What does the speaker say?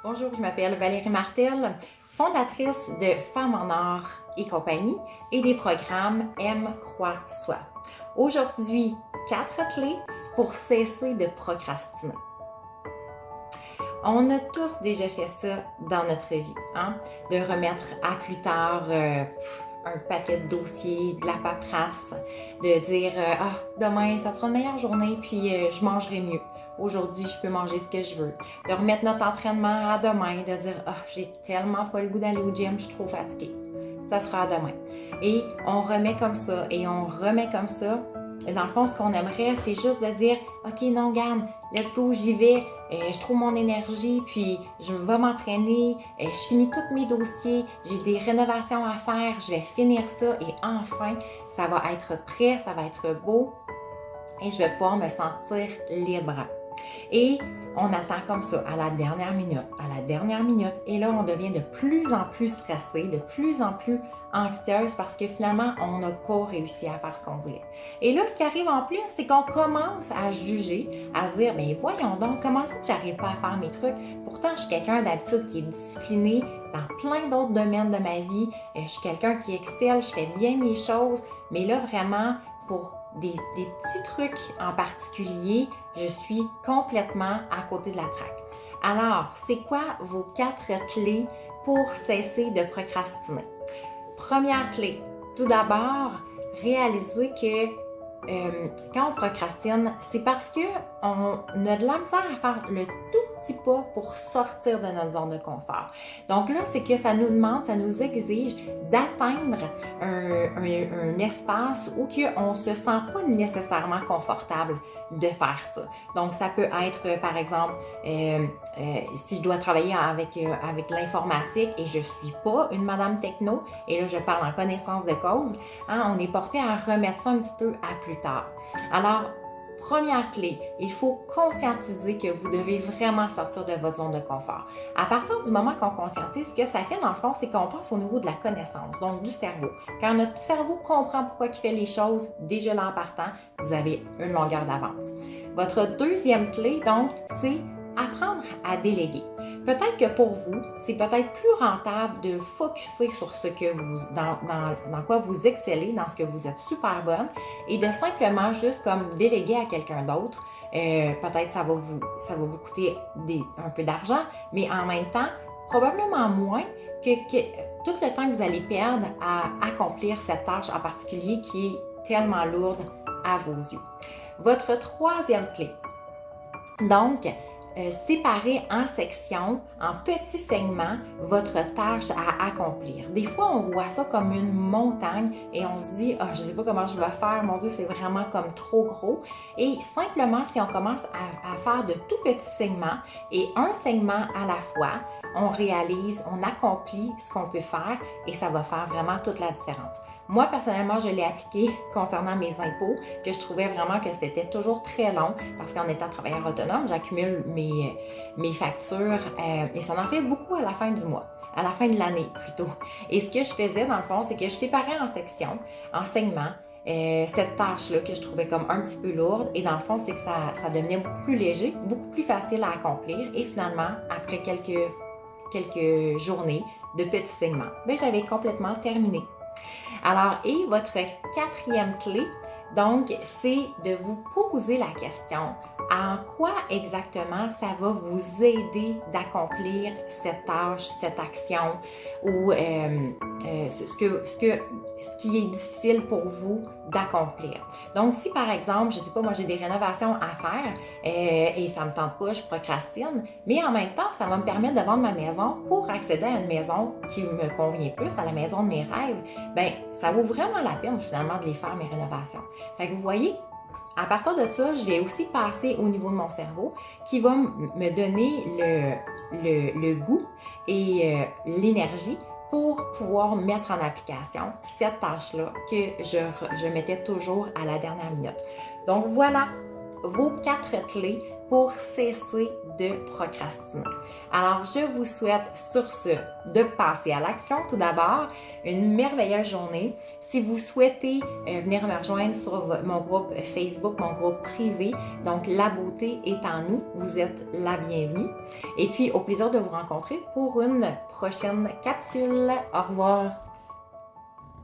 Bonjour, je m'appelle Valérie Martel, fondatrice de Femmes en Or et compagnie et des programmes M Croix Soi. Aujourd'hui, 4 clés pour cesser de procrastiner. On a tous déjà fait ça dans notre vie, hein? De remettre à plus tard un paquet de dossiers, de la paperasse, de dire demain ça sera une meilleure journée puis je mangerai mieux. Aujourd'hui, je peux manger ce que je veux. De remettre notre entraînement à demain, de dire j'ai tellement pas le goût d'aller au gym, je suis trop fatiguée. Ça sera à demain. Et on remet comme ça et on remet comme ça. Et dans le fond, ce qu'on aimerait, c'est juste de dire OK, non, garde, let's go, j'y vais, je trouve mon énergie, puis je vais m'entraîner, je finis tous mes dossiers, j'ai des rénovations à faire, je vais finir ça et enfin, ça va être prêt, ça va être beau et je vais pouvoir me sentir libre. Et on attend comme ça à la dernière minute, et là on devient de plus en plus stressé, de plus en plus anxieuse parce que finalement on n'a pas réussi à faire ce qu'on voulait. Et là ce qui arrive en plus, c'est qu'on commence à juger, à se dire mais voyons donc, comment ça que j'arrive pas à faire mes trucs? Pourtant je suis quelqu'un d'habitude qui est discipliné dans plein d'autres domaines de ma vie, je suis quelqu'un qui excelle, je fais bien mes choses, mais là vraiment pour des petits trucs en particulier, je suis complètement à côté de la traque. Alors, c'est quoi vos 4 clés pour cesser de procrastiner? Première clé, tout d'abord, réaliser que quand on procrastine, c'est parce qu'on a de la misère à faire le tout petit pas pour sortir de notre zone de confort. Donc là, c'est que ça nous demande, ça nous exige d'atteindre un espace où on ne se sent pas nécessairement confortable de faire ça. Donc, ça peut être, par exemple, si je dois travailler avec l'informatique et je ne suis pas une madame techno, et là, je parle en connaissance de cause, hein, on est porté à remettre ça un petit peu à plus tard. Alors, première clé, il faut conscientiser que vous devez vraiment sortir de votre zone de confort. À partir du moment qu'on conscientise, ce que ça fait dans le fond, c'est qu'on passe au niveau de la connaissance, donc du cerveau. Quand notre cerveau comprend pourquoi il fait les choses, déjà là en partant, vous avez une longueur d'avance. Votre deuxième clé, donc, c'est apprendre à déléguer. Peut-être que pour vous, c'est peut-être plus rentable de focusser sur ce que vous, dans quoi vous excellez, dans ce que vous êtes super bonne, et de simplement juste comme déléguer à quelqu'un d'autre. Peut-être ça va vous coûter un peu d'argent, mais en même temps, probablement moins que tout le temps que vous allez perdre à accomplir cette tâche en particulier qui est tellement lourde à vos yeux. Votre troisième clé. Donc, séparer en sections, en petits segments, votre tâche à accomplir. Des fois, on voit ça comme une montagne et on se dit « je ne sais pas comment je vais faire, mon Dieu, c'est vraiment comme trop gros. » Et simplement, si on commence à faire de tout petits segments et un segment à la fois, on réalise, on accomplit ce qu'on peut faire et ça va faire vraiment toute la différence. Moi, personnellement, je l'ai appliqué concernant mes impôts, que je trouvais vraiment que c'était toujours très long parce qu'en étant travailleur autonome, j'accumule mes factures et ça en fait beaucoup à la fin du mois, à la fin de l'année plutôt. Et ce que je faisais dans le fond, c'est que je séparais en sections, en segments, cette tâche-là que je trouvais comme un petit peu lourde et dans le fond, c'est que ça devenait beaucoup plus léger, beaucoup plus facile à accomplir et finalement, après quelques journées de petits segments, j'avais complètement terminé. Alors, et votre quatrième clé, donc, c'est de vous poser la question, en quoi exactement ça va vous aider d'accomplir cette tâche, cette action ou ce qui est difficile pour vous d'accomplir. Donc, si par exemple, je ne sais pas, moi j'ai des rénovations à faire et ça ne me tente pas, je procrastine, mais en même temps, ça va me permettre de vendre ma maison pour accéder à une maison qui me convient plus, à la maison de mes rêves, ça vaut vraiment la peine finalement de les faire, mes rénovations. Fait que vous voyez, à partir de ça, je vais aussi passer au niveau de mon cerveau qui va me donner le goût et l'énergie pour pouvoir mettre en application cette tâche-là que je mettais toujours à la dernière minute. Donc voilà vos 4 clés pour cesser de procrastiner. Alors, je vous souhaite sur ce de passer à l'action. Tout d'abord, une merveilleuse journée. Si vous souhaitez venir me rejoindre sur mon groupe Facebook, mon groupe privé, donc La beauté est en nous, vous êtes la bienvenue. Et puis, au plaisir de vous rencontrer pour une prochaine capsule. Au revoir!